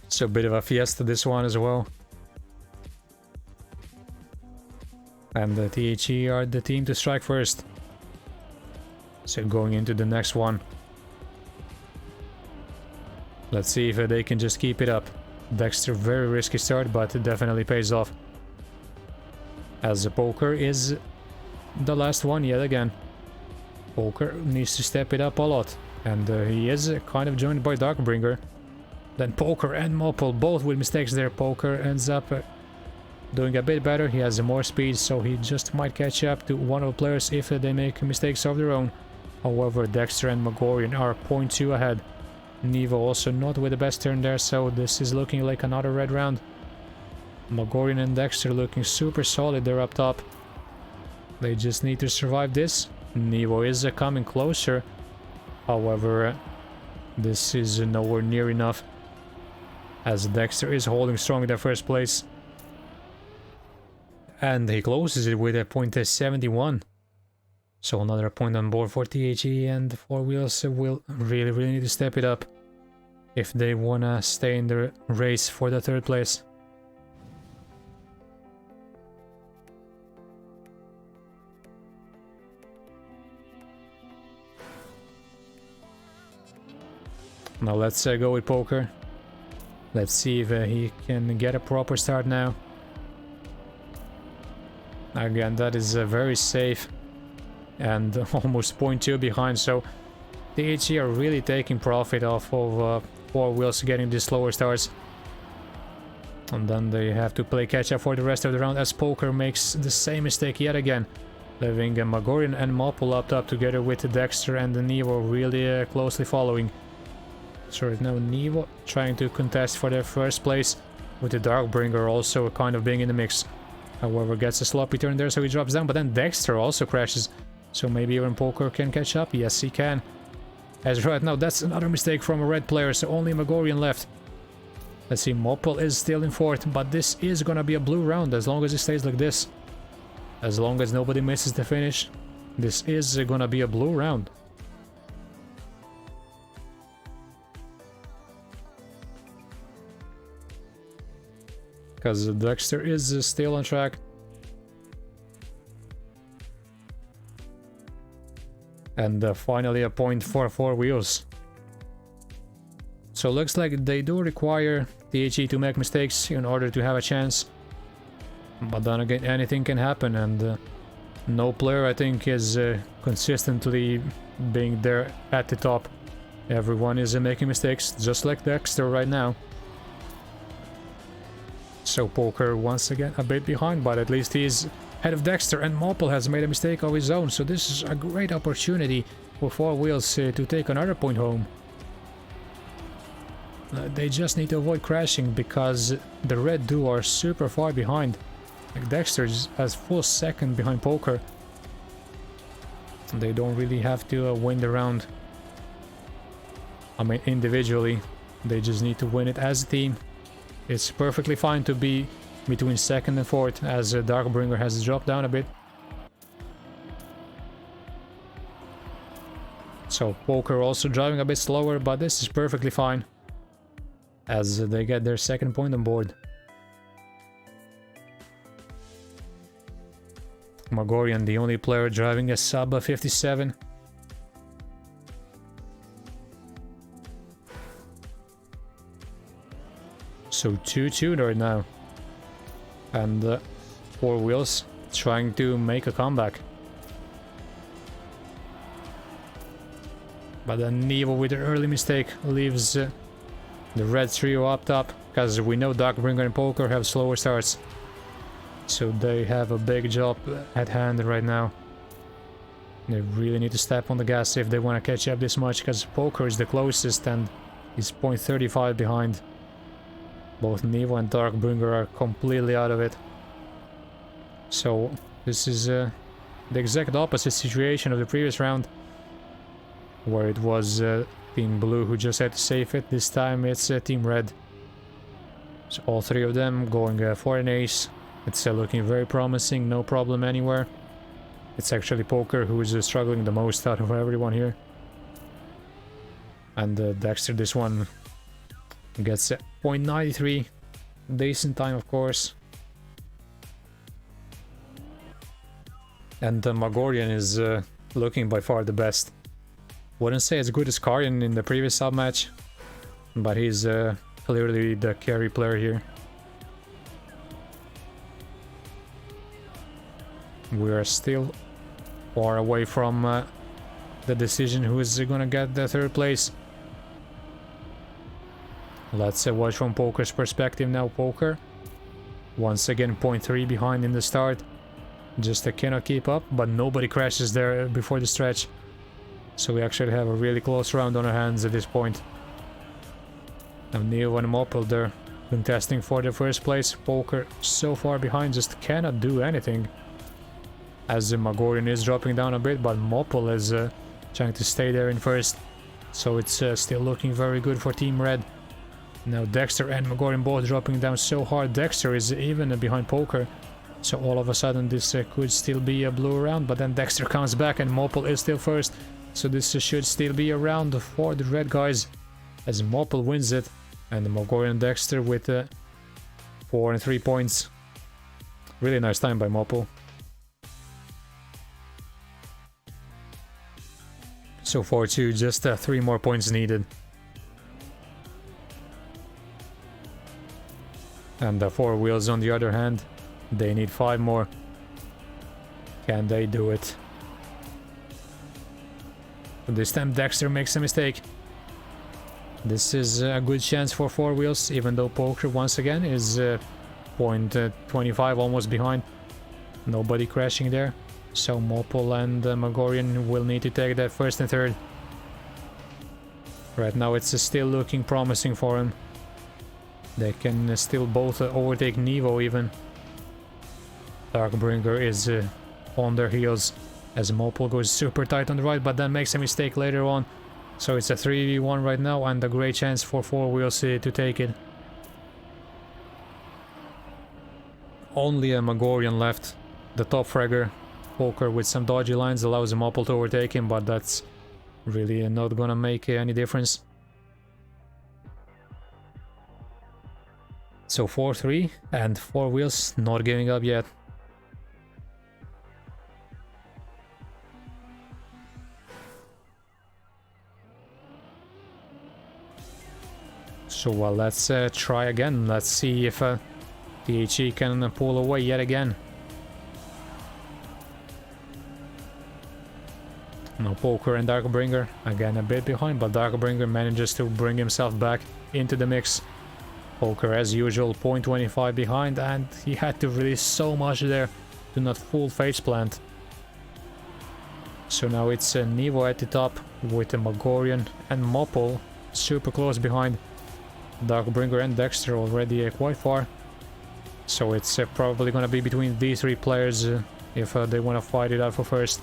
So a bit of a fiesta this one as well. And the THE are the team to strike first. So going into the next one. Let's see if they can just keep it up. Dexter, very risky start, but it definitely pays off. As the Poker is the last one yet again. Poker needs to step it up a lot. And he is kind of joined by Darkbringer. Then Poker and Mopple, both with mistakes there. Poker ends up doing a bit better. He has more speed, so he just might catch up to one of the players if they make mistakes of their own. However, Dexter and Magorian are 0.2 ahead. Nevo also not with the best turn there, so this is looking like another red round. Magorian and Dexter looking super solid there up top. They just need to survive this. Nevo is coming closer. However, this is nowhere near enough, as Dexter is holding strong in the first place. And he closes it with a .71. So another point on board for THE, and 4 Wheels will really need to step it up if they wanna stay in the race for the 3rd place. Now let's go with Poker. Let's see if he can get a proper start now. Again, that is very safe. and almost 0.2 behind, so the HE are really taking profit off of Four Wheels getting these slower starts. And then they have to play catch up for the rest of the round as Poker makes the same mistake yet again, leaving Magorian and Mopple up top together with Dexter and Nevo really closely following. So right now Nevo trying to contest for their first place, with the Darkbringer also kind of being in the mix. However, gets a sloppy turn there, so he drops down, but then Dexter also crashes. So maybe even Poker can catch up? Yes, he can. As right now, that's another mistake from a red player, so only Magorian left. Let's see, Mopple is still in fourth, but this is gonna be a blue round as long as it stays like this. As long as nobody misses the finish, this is gonna be a blue round. Because Dexter is still on track. And finally a point for Four Wheels. So looks like they do require the HE to make mistakes in order to have a chance. But then again, anything can happen, and no player I think is consistently being there at the top. Everyone is making mistakes, just like Dexter right now. So Poker once again a bit behind, but at least he's ahead of Dexter, and Mopple has made a mistake of his own, so this is a great opportunity for Four Wheels to take another point home. They just need to avoid crashing because the red duo are super far behind. Like Dexter is as full second behind Poker. They don't really have to win the round. I mean, individually, they just need to win it as a team. It's perfectly fine to be between second and fourth, as Darkbringer has dropped down a bit. So Poker also driving a bit slower, but this is perfectly fine, as they get their second point on board. Magorian, the only player driving a sub 57. So 2-2 right now. And Four Wheels trying to make a comeback. But then Nevo with an early mistake leaves the red trio up top, because we know Darkbringer and Poker have slower starts. So they have a big job at hand right now. They really need to step on the gas if they want to catch up this much, because Poker is the closest and he's 0.35 behind. Both Nevo and Darkbringer are completely out of it. So this is the exact opposite situation of the previous round, where it was Team Blue who just had to save it. This time it's Team Red. So all three of them going for an ace. It's looking very promising, no problem anywhere. It's actually Poker who is struggling the most out of everyone here. And Dexter, this one gets 0.93. Decent time, of course. And Magorian is looking by far the best. Wouldn't say as good as Karyan in the previous sub match, but he's clearly the carry player here. We are still far away from the decision who is gonna get the third place. Let's watch from Poker's perspective now. Poker once again 0.3 behind in the start. Just cannot keep up, but nobody crashes there before the stretch. So we actually have a really close round on our hands at this point. Now Neo and Mopple there contesting for the first place. Poker so far behind, just cannot do anything. As Magorian is dropping down a bit, but Mopple is trying to stay there in first. So it's still looking very good for Team Red. Now Dexter and Magorian both dropping down so hard. Dexter is even behind Poker. So all of a sudden this could still be a blue round, but then Dexter comes back and Mopple is still first. So this should still be a round for the red guys, as Mopple wins it. And Magorian and Dexter with 4 and 3 points. Really nice time by Mopple. So 4-2, just 3 more points needed. And the Four Wheels on the other hand, they need 5 more. Can they do it? But this time Dexter makes a mistake. This is a good chance for four wheels, even though Poker once again is 0.25 almost behind. Nobody crashing there. So Mopol and Magorian will need to take that first and third. Right now it's still looking promising for him. They can still both overtake Nevo even. Darkbringer is on their heels as Mopol goes super tight on the right, but then makes a mistake later on. So it's a 3v1 right now and a great chance for four wheels to take it. Only a Magorian left. The top fragger. Poker with some dodgy lines allows Mopol to overtake him, but that's really not gonna make any difference. So 4-3 and four wheels not giving up yet. So let's try again. Let's see if THE can pull away yet again. Now Poker and Darkbringer again a bit behind, but Darkbringer manages to bring himself back into the mix. Poker as usual 0.25 behind, and he had to release so much there to not full faceplant. So now it's Nevo at the top with the Magorian and Mopol super close behind. Darkbringer and Dexter already quite far. So it's probably gonna be between these three players if they wanna fight it out for first.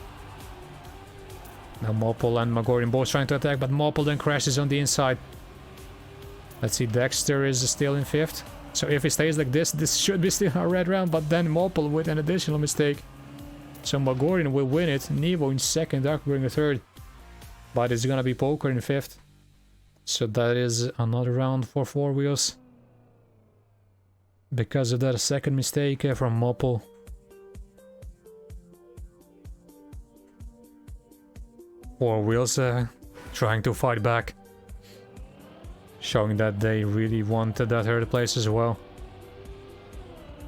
Now Mopol and Magorian both trying to attack, but Mopol then crashes on the inside. Let's see, Dexter is still in fifth. So if it stays like this should be still a red round, but then Mopol with an additional mistake. So Magorian will win it, Nevo in second, Darkbringer third. But it's gonna be Poker in fifth. So that is another round for four wheels. Because of that second mistake from Mopol. Four wheels trying to fight back. Showing that they really wanted that third place as well.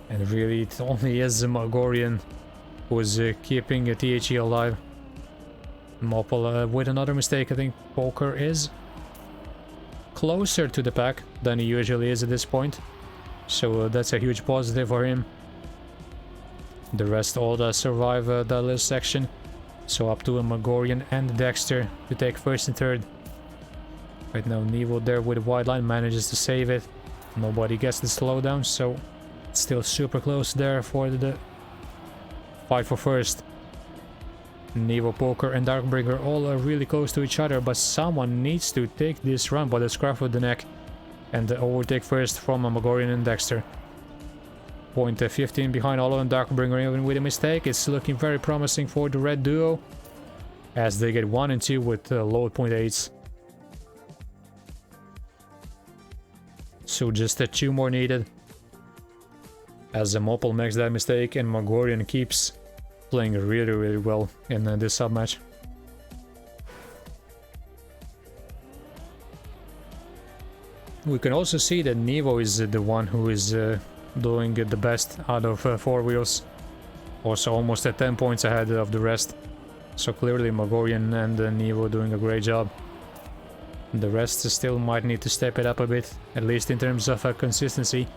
And really it only is Magorian who is keeping THE alive. Mopol with another mistake. I think Poker is closer to the pack than he usually is at this point. So that's a huge positive for him. The rest all survive that little section. So up to a Magorian and Dexter to take first and third. Right now Nevo there with a wide line manages to save it. Nobody gets the slowdown, so it's still super close there for the fight for first. Nevo, Poker and Darkbringer all are really close to each other, but someone needs to take this run by the scruff of the neck and overtake first from a Magorian and Dexter. 0.15 behind all of them. Darkbringer even with a mistake. It's looking very promising for the red duo as they get 1 and 2 with low 0.8s. So just 2 more needed as Mopol makes that mistake and Magorian keeps playing really well in this sub-match. We can also see that Nevo is the one who is doing the best out of four wheels. Also almost at 10 points ahead of the rest. So clearly Magorian and Nevo doing a great job. The rest still might need to step it up a bit, at least in terms of consistency.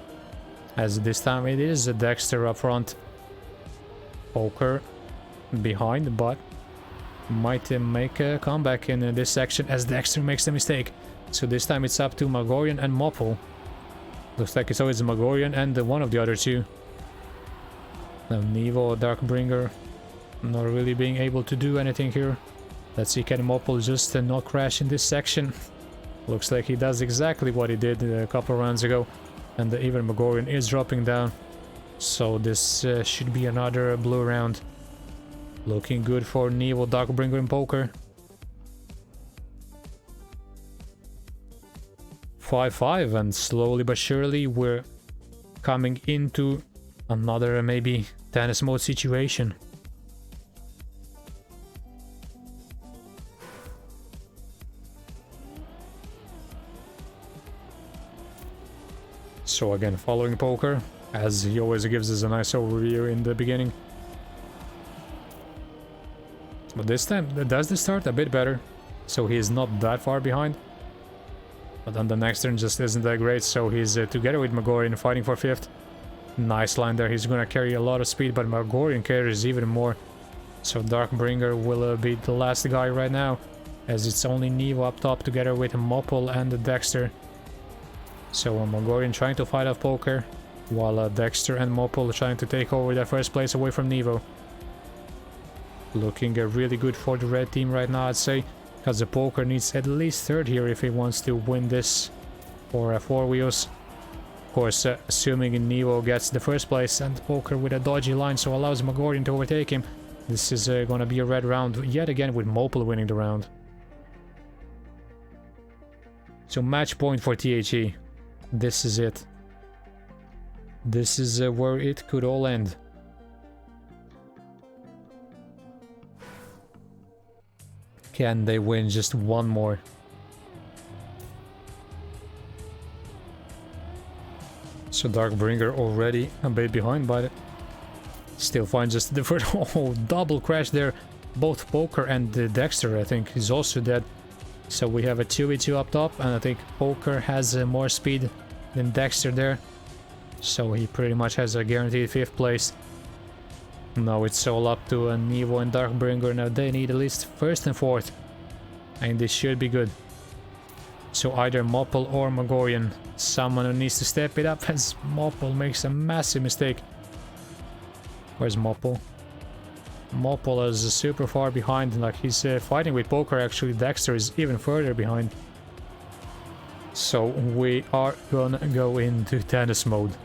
As this time it is Dexter up front. Poker behind, but might make a comeback in this section as Dexter makes the mistake. So this time it's up to Magorian and Mopol. Looks like it's always Magorian and one of the other two. Now Nevo, Darkbringer, not really being able to do anything here. Let's see, can Mopol just not crash in this section? Looks like he does exactly what he did a couple of rounds ago. And even Magorian is dropping down. So this should be another blue round. Looking good for Nevo, Darkbringer and Poker. 5-5, and slowly but surely we're coming into another maybe tennis mode situation. So again, following Poker, as he always gives us a nice overview in the beginning. But this time, does the start a bit better. so he is not that far behind. But on the next turn just isn't that great, so he's together with Magorian fighting for 5th. Nice line there, he's gonna carry a lot of speed, but Magorian carries even more. So Darkbringer will be the last guy right now, as it's only Nevo up top together with Moppel and Dexter. So Magorian trying to fight off Poker, while Dexter and Moppel trying to take over that first place away from Nevo. Looking really good for the red team right now, I'd say, because the Poker needs at least 3rd here if he wants to win this for 4 wheels. Of course, assuming Nevo gets the first place, and Poker with a dodgy line so allows Magorian to overtake him. This is gonna be a red round yet again, with Moppel winning the round. So match point for THE. This is it. This is where it could all end. Can they win just one more? So Darkbringer already a bit behind, but still fine, just the first double crash there. Both Poker and Dexter, I think, is also dead. So we have a 2v2 up top, and I think Poker has more speed than Dexter there. So he pretty much has a guaranteed 5th place. Now it's all up to Nevo and Darkbringer. Now they need at least 1st and 4th. And this should be good. So either Moppel or Magorian. Someone who needs to step it up, as Moppel makes a massive mistake. Where's Moppel? Moppel is super far behind, like he's fighting with Poker. Actually, Dexter is even further behind. So we are gonna go into tennis mode.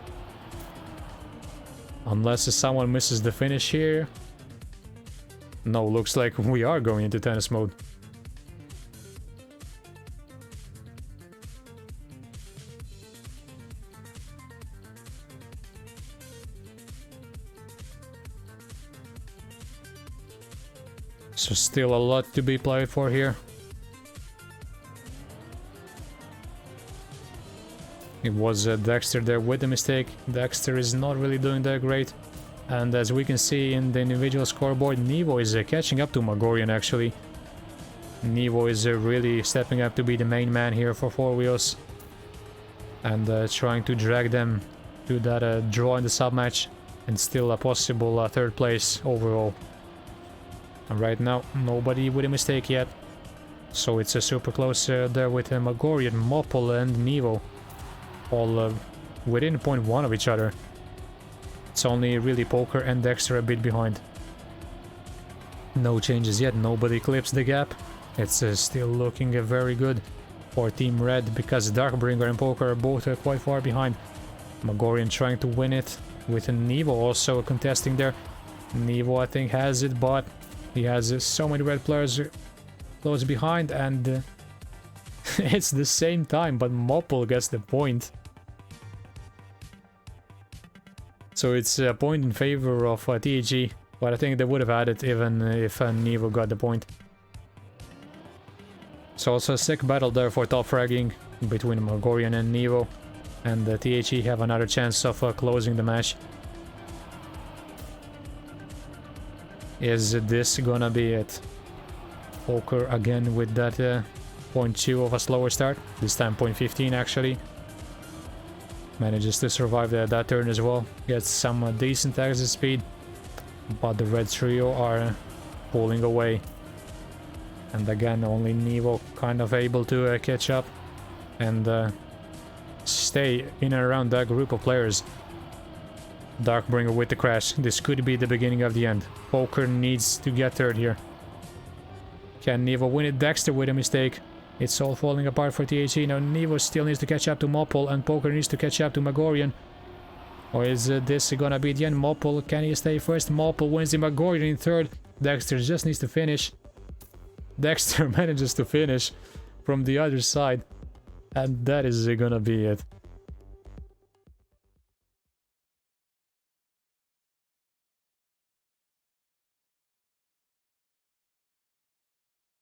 Unless someone misses the finish here. No, looks like we are going into tennis mode. So still a lot to be played for here. It was Dexter there with the mistake. Dexter is not really doing that great. And as we can see in the individual scoreboard, Nevo is catching up to Magorian actually. Nevo is really stepping up to be the main man here for 4 wheels. And trying to drag them to that draw in the sub-match. And still a possible 3rd place overall. And right now, nobody with a mistake yet. So it's a super close there with Magorian, Moppel and Nevo. All within 0.1 of each other. It's only really Poker and Dexter a bit behind. No changes yet, nobody clips the gap. It's still looking very good for Team Red, because Darkbringer and Poker are both quite far behind. Magorian trying to win it, with Nevo also contesting there. Nevo I think has it, but he has so many red players close behind, and it's the same time, but Moppel gets the point. So it's a point in favor of THE, but I think they would have had it even if Nevo got the point. So also a sick battle there for top fragging between Magorian and Nevo, and THE have another chance of closing the match. Is this gonna be it? Poker again with that 0.2 of a slower start, this time 0.15 actually. Manages to survive that turn as well, gets some decent exit speed, but the red trio are pulling away. And again, only Nevo kind of able to catch up and stay in and around that group of players. Darkbringer with the crash. This could be the beginning of the end. Poker needs to get 3rd here. Can Nevo win it? Dexter with a mistake. It's all falling apart for THE. Now Nevo still needs to catch up to Moppel, and Poker needs to catch up to Magorian. Or is this gonna be the end? Moppel, can he stay first? Moppel wins the Magorian in 3rd. Dexter just needs to finish. Dexter manages to finish from the other side. And that is gonna be it.